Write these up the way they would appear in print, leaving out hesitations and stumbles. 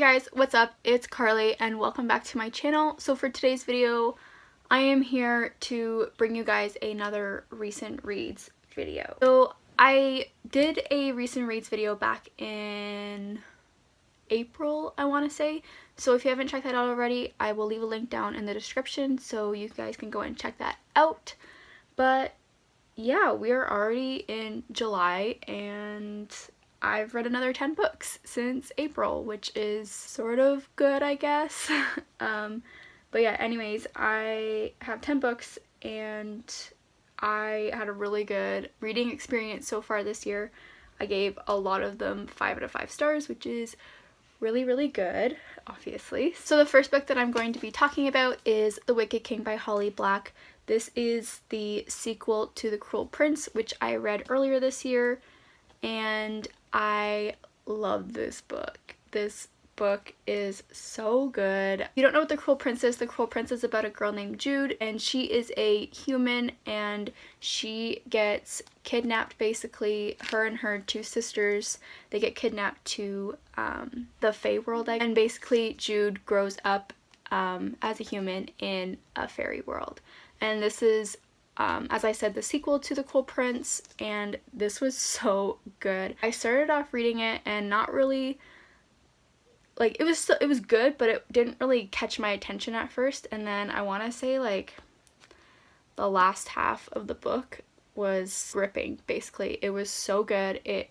guys, what's up? It's Carly and welcome back to my channel. So for today's video, I am here to bring you guys another recent reads video. So I did a recent reads video back in April, I want to say. So if you haven't checked that out already, I will leave a link down in the description so you guys can go and check that out. But yeah, we are already in July and I've read another 10 books since April, which is sort of good, I guess. But yeah, anyways, I have 10 books and I had a really good reading experience so far this year. I gave a lot of them 5 out of 5 stars, which is really good, obviously. So the first book that I'm going to be talking about is The Wicked King by Holly Black. This is the sequel to The Cruel Prince, which I read earlier this year, and I love this book. This book is so good. If you don't know what The Cruel Prince is, The Cruel Prince is about a girl named Jude, and she is a human and she gets kidnapped. Basically, her and her two sisters, they get kidnapped to the Fae world, and basically Jude grows up as a human in a fairy world. And this is as I said, the sequel to The Cruel Prince, and this was so good. I started off reading it and not really, like, it was good, but it didn't really catch my attention at first, and then I want to say, like, the last half of the book was gripping, basically. It was so good. It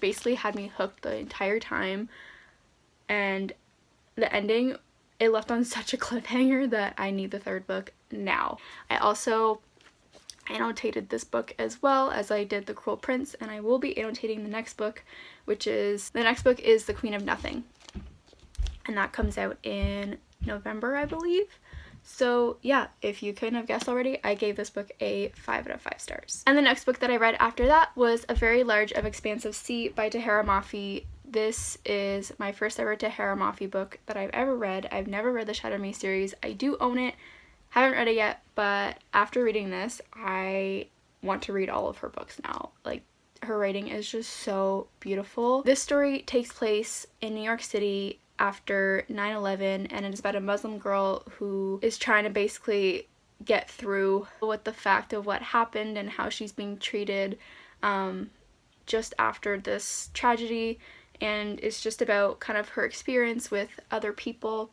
basically had me hooked the entire time, and the ending, it left on such a cliffhanger that I need the third book now. I also annotated this book as well as I did The Cruel Prince, and I will be annotating the next book, which is, the next book is The Queen of Nothing, and that comes out in November, I believe. So yeah, if you couldn't have guessed already, I gave this book a 5 out of 5 stars. And the next book that I read after that was A Very Large of Expansive Sea by Tahara Mafi. This is my first ever Tahara Mafi book that I've ever read. I've never read the Shatter Me series. I do own it. Haven't read it yet, but after reading this, I want to read all of her books now. Like, her writing is just so beautiful. This story takes place in New York City after 9/11, and it is about a Muslim girl who is trying to basically get through with the fact of what happened and how she's being treated just after this tragedy, and it's just about kind of her experience with other people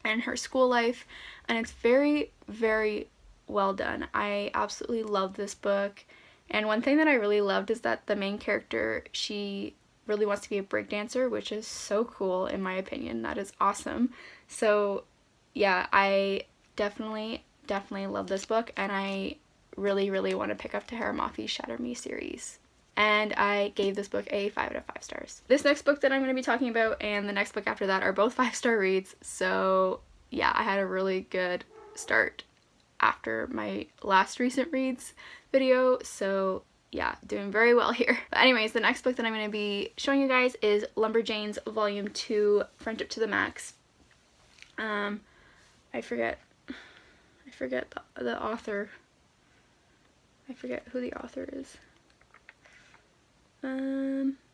and her school life, and it's very well done. I absolutely love this book, and one thing that I really loved is that the main character, she really wants to be a breakdancer, which is so cool in my opinion. That is awesome. So yeah, I definitely love this book, and I really want to pick up Tahara Mafi's Shatter Me series. And I gave this book a 5 out of 5 stars. This next book that I'm going to be talking about and the next book after that are both 5-star reads. So yeah, I had a really good start after my last recent reads video. So yeah, doing very well here. But anyways, the next book that I'm going to be showing you guys is Lumberjanes Volume 2, Friendship to the Max. I forget the author. I forget who the author is.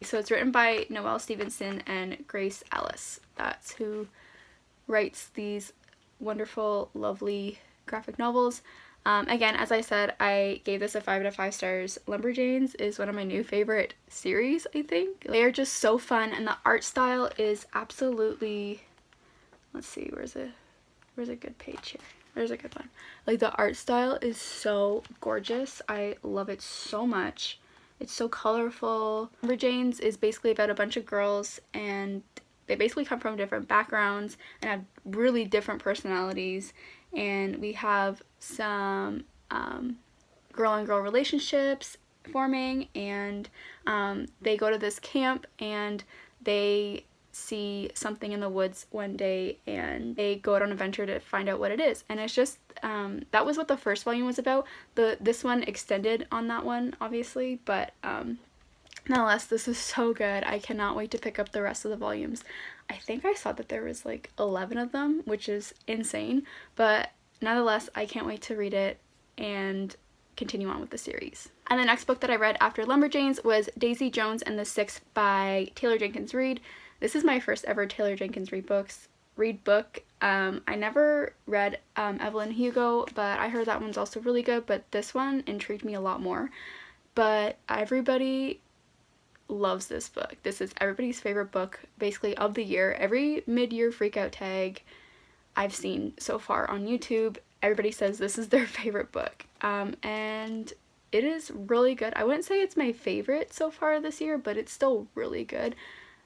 So it's written by Noelle Stevenson and Grace Ellis. That's who writes these wonderful, lovely graphic novels. Again, as I said, I gave this a 5 out of 5 stars. Lumberjanes is one of my new favorite series, I think. They are just so fun, and the art style is absolutely, let's see, where's a good page here? There's a good one. Like, the art style is so gorgeous. I love it so much. It's so colorful. Lumberjanes is basically about a bunch of girls, and they basically come from different backgrounds and have really different personalities. And we have some girl-on-girl relationships forming, and they go to this camp and they see something in the woods one day, and they go out on an adventure to find out what it is. And it's just that was what the first volume was about. This one extended on that one, obviously, but nonetheless, this is so good. I cannot wait to pick up the rest of the volumes. I think I saw that there was like 11 of them, which is insane, but nonetheless, I can't wait to read it and continue on with the series. And the next book that I read after Lumberjanes was Daisy Jones and the Six by Taylor Jenkins Reid. This is my first ever Taylor Jenkins read book. I never read Evelyn Hugo, but I heard that one's also really good, but this one intrigued me a lot more. But everybody loves this book. This is everybody's favorite book, basically, of the year. Every mid-year freakout tag I've seen so far on YouTube, everybody says this is their favorite book. And it is really good. I wouldn't say it's my favorite so far this year, but it's still really good.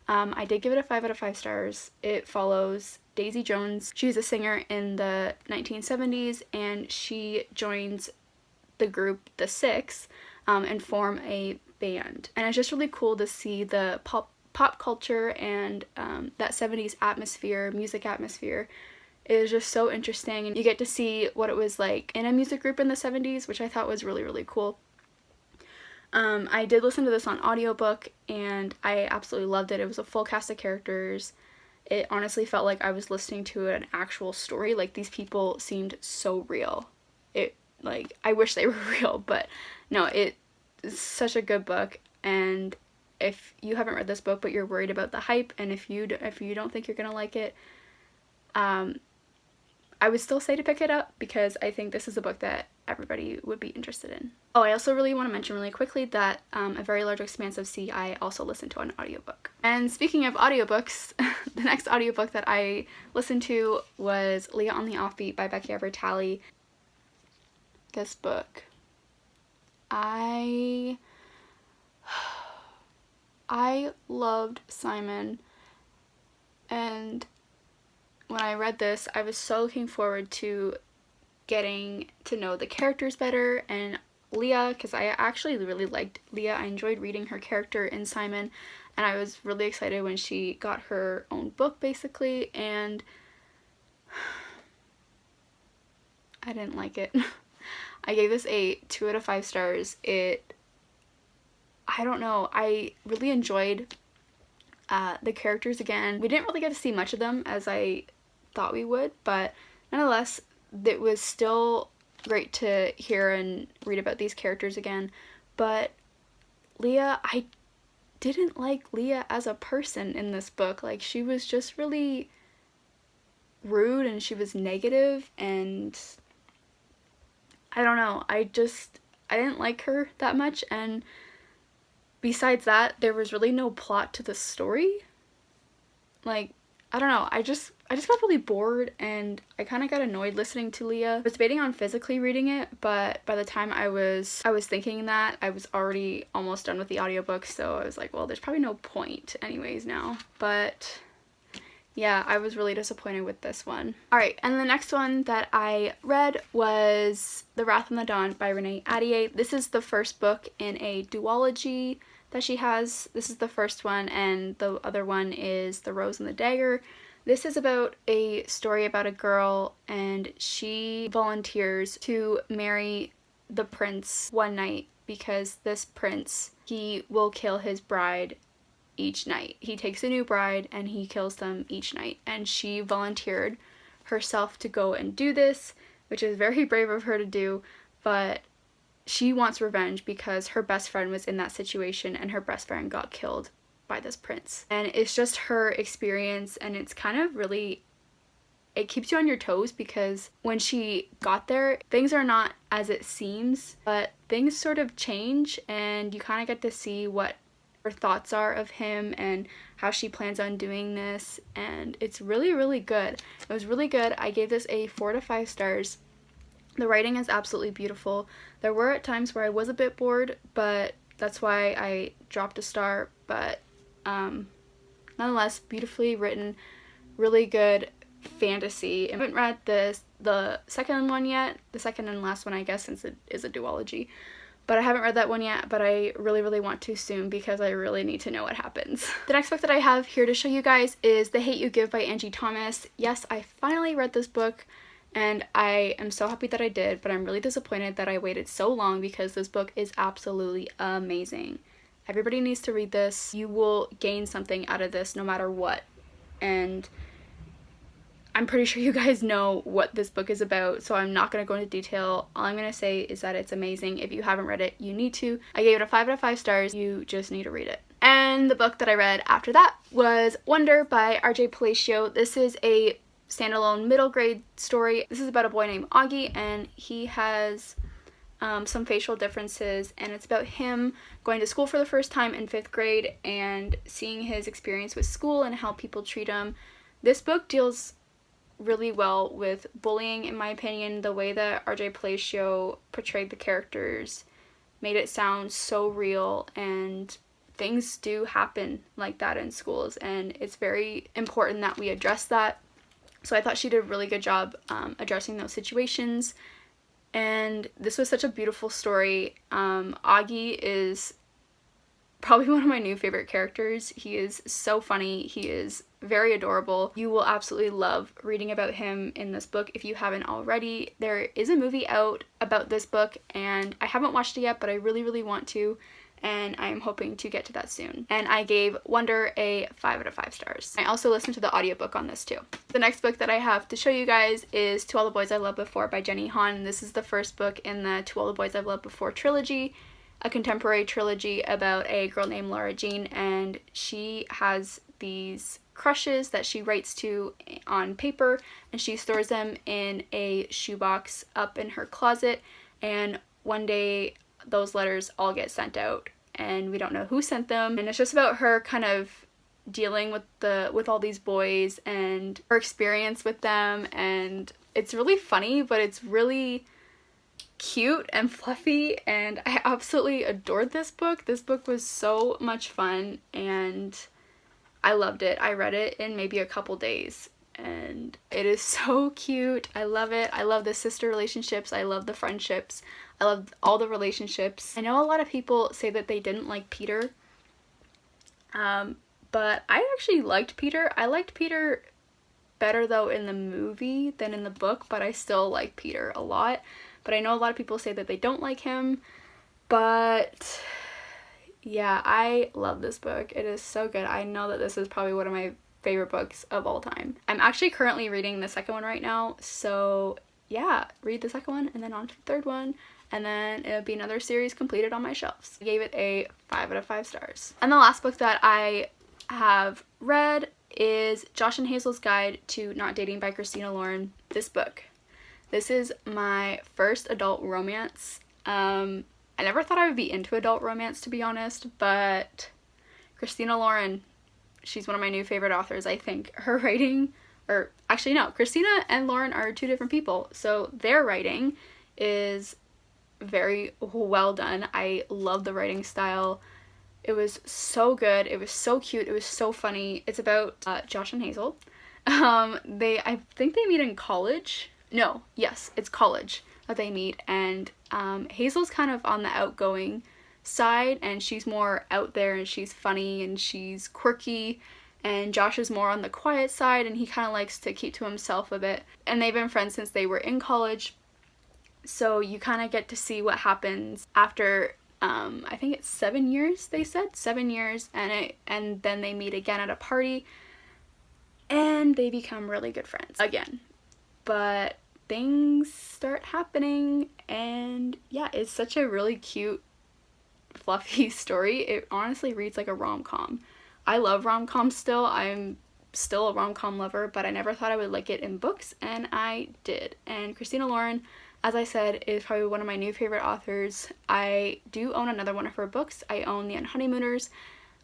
I did give it a 5 out of 5 stars. It follows Daisy Jones. She's a singer in the 1970s, and she joins the group The Six and form a band. And it's just really cool to see the pop culture and that 70s atmosphere, music atmosphere. It is just so interesting, and you get to see what it was like in a music group in the 70s, which I thought was really, really cool. I did listen to this on audiobook, and I absolutely loved it. It was a full cast of characters. It honestly felt like I was listening to an actual story. Like, these people seemed so real. Like, I wish they were real, but no, it's such a good book. And if you haven't read this book but you're worried about the hype, and if you don't think you're gonna like it, I would still say to pick it up, because I think this is a book that everybody would be interested in. Oh, I also really want to mention really quickly that A Very Large Expansive Sea I also listened to on audiobook. And speaking of audiobooks, the next audiobook that I listened to was Leah on the Offbeat by Becky Albertalli. This book, I loved Simon, and when I read this, I was so looking forward to getting to know the characters better, and Leah, because I actually really liked Leah. I enjoyed reading her character in Simon, and I was really excited when she got her own book, basically, and I didn't like it. I gave this a 2 out of 5 stars. I don't know, I really enjoyed the characters again. We didn't really get to see much of them as I thought we would, but nonetheless, it was still great to hear and read about these characters again. But Leah, I didn't like Leah as a person in this book. Like, she was just really rude, and she was negative, and I don't know, I didn't like her that much. And besides that, there was really no plot to the story. Like, I don't know, I just got really bored, and I kind of got annoyed listening to Leah. I was debating on physically reading it, but by the time I was thinking that, I was already almost done with the audiobook, so I was like, well, there's probably no point anyways now. But yeah, I was really disappointed with this one. Alright, and the next one that I read was The Wrath on the Dawn by Renee Ahdieh. This is the first book in a duology that she has. This is the first one, and the other one is The Rose and the Dagger. This is about a story about a girl, and she volunteers to marry the prince one night, because this prince, he will kill his bride each night. He takes a new bride and he kills them each night, and she volunteered herself to go and do this, which is very brave of her to do, but she wants revenge because her best friend was in that situation, and her best friend got killed by this prince. And it's just her experience, and it's kind of really, it keeps you on your toes, because when she got there, things are not as it seems, but things sort of change, and you kind of get to see what her thoughts are of him and how she plans on doing this, and it's really, really good. It was really good. I gave this a 4 to 5 stars. The writing is absolutely beautiful. There were at times where I was a bit bored, but that's why I dropped a star, but nonetheless, beautifully written, really good fantasy. I haven't read the second one yet, the second and last one, I guess, since it is a duology. But I haven't read that one yet, but I really, really want to soon, because I really need to know what happens. The next book that I have here to show you guys is The Hate You Give by Angie Thomas. Yes, I finally read this book, and I am so happy that I did, but I'm really disappointed that I waited so long, because this book is absolutely amazing. Everybody needs to read this. You will gain something out of this no matter what. And I'm pretty sure you guys know what this book is about, so I'm not going to go into detail. All I'm going to say is that it's amazing. If you haven't read it, you need to. I gave it a 5 out of 5 stars. You just need to read it. And the book that I read after that was Wonder by R.J. Palacio. This is a standalone middle grade story. This is about a boy named Augie, and he has some facial differences, and it's about him going to school for the first time in 5th grade and seeing his experience with school and how people treat him. This book deals really well with bullying, in my opinion. The way that R.J. Palacio portrayed the characters made it sound so real, and things do happen like that in schools, and it's very important that we address that. So I thought she did a really good job addressing those situations, and this was such a beautiful story. Augie is probably one of my new favorite characters. He is so funny. He is very adorable. You will absolutely love reading about him in this book if you haven't already. There is a movie out about this book, and I haven't watched it yet, but I really, really want to, and I'm hoping to get to that soon. And I gave Wonder a 5 out of 5 stars. I also listened to the audiobook on this too. The next book that I have to show you guys is To All the Boys I've Loved Before by Jenny Han. This is the first book in the To All the Boys I've Loved Before trilogy, a contemporary trilogy about a girl named Laura Jean, and she has these crushes that she writes to on paper, and she stores them in a shoebox up in her closet, and one day those letters all get sent out and we don't know who sent them, and it's just about her kind of dealing with all these boys and her experience with them, and it's really funny, but it's really cute and fluffy, and I absolutely adored this book. This book was so much fun and I loved it. I read it in maybe a couple days, and it is so cute. I love it. I love the sister relationships. I love the friendships. I love all the relationships. I know a lot of people say that they didn't like Peter, but I actually liked Peter. I liked Peter better though in the movie than in the book, but I still like Peter a lot. But I know a lot of people say that they don't like him, but yeah, I love this book. It is so good. I know that this is probably one of my favorite books of all time. I'm actually currently reading the second one right now, so yeah, read the second one and then on to the third one, and then it'll be another series completed on my shelves. I gave it a 5 out of 5 stars. And the last book that I have read is Josh and Hazel's Guide to Not Dating by Christina Lauren. This is my first adult romance. I never thought I would be into adult romance, to be honest, but Christina Lauren, she's one of my new favorite authors. I think her writing, or actually no, Christina and Lauren are two different people, so their writing is very well done. I love the writing style. It was so good. It was so cute. It was so funny. It's about Josh and Hazel. I think they meet in college. No, yes, it's college that they meet, and Hazel's kind of on the outgoing side, and she's more out there, and she's funny, and she's quirky, and Josh is more on the quiet side, and he kind of likes to keep to himself a bit. And they've been friends since they were in college, so you kind of get to see what happens after I think it's 7 years, they said 7 years, and then they meet again at a party and they become really good friends again. But things start happening, and yeah, it's such a really cute, fluffy story. It honestly reads like a rom-com. I love rom-coms still. I'm still a rom-com lover, but I never thought I would like it in books, and I did. And Christina Lauren, as I said, is probably one of my new favorite authors. I do own another one of her books. I own The Honeymooners,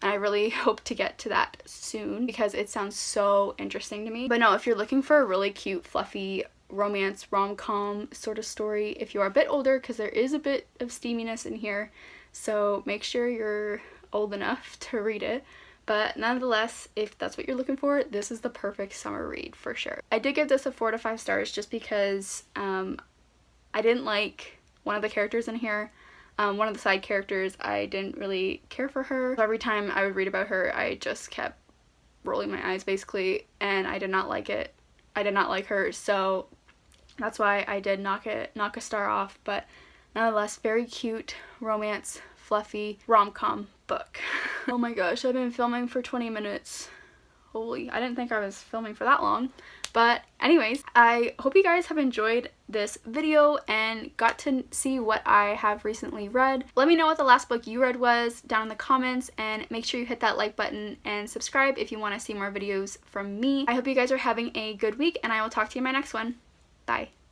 and I really hope to get to that soon because it sounds so interesting to me. But no, if you're looking for a really cute, fluffy romance, rom-com sort of story, if you are a bit older, because there is a bit of steaminess in here, so make sure you're old enough to read it. But nonetheless, if that's what you're looking for, this is the perfect summer read for sure. I did give this a 4 to 5 stars just because I didn't like one of the characters in here. One of the side characters, I didn't really care for her. So every time I would read about her, I just kept rolling my eyes basically, and I did not like it. I did not like her, so that's why I did knock a star off. But nonetheless, very cute, romance, fluffy, rom-com book. Oh my gosh, I've been filming for 20 minutes. Holy, I didn't think I was filming for that long. But anyways, I hope you guys have enjoyed this video and got to see what I have recently read. Let me know what the last book you read was down in the comments, and make sure you hit that like button and subscribe if you want to see more videos from me. I hope you guys are having a good week, and I will talk to you in my next one. Bye.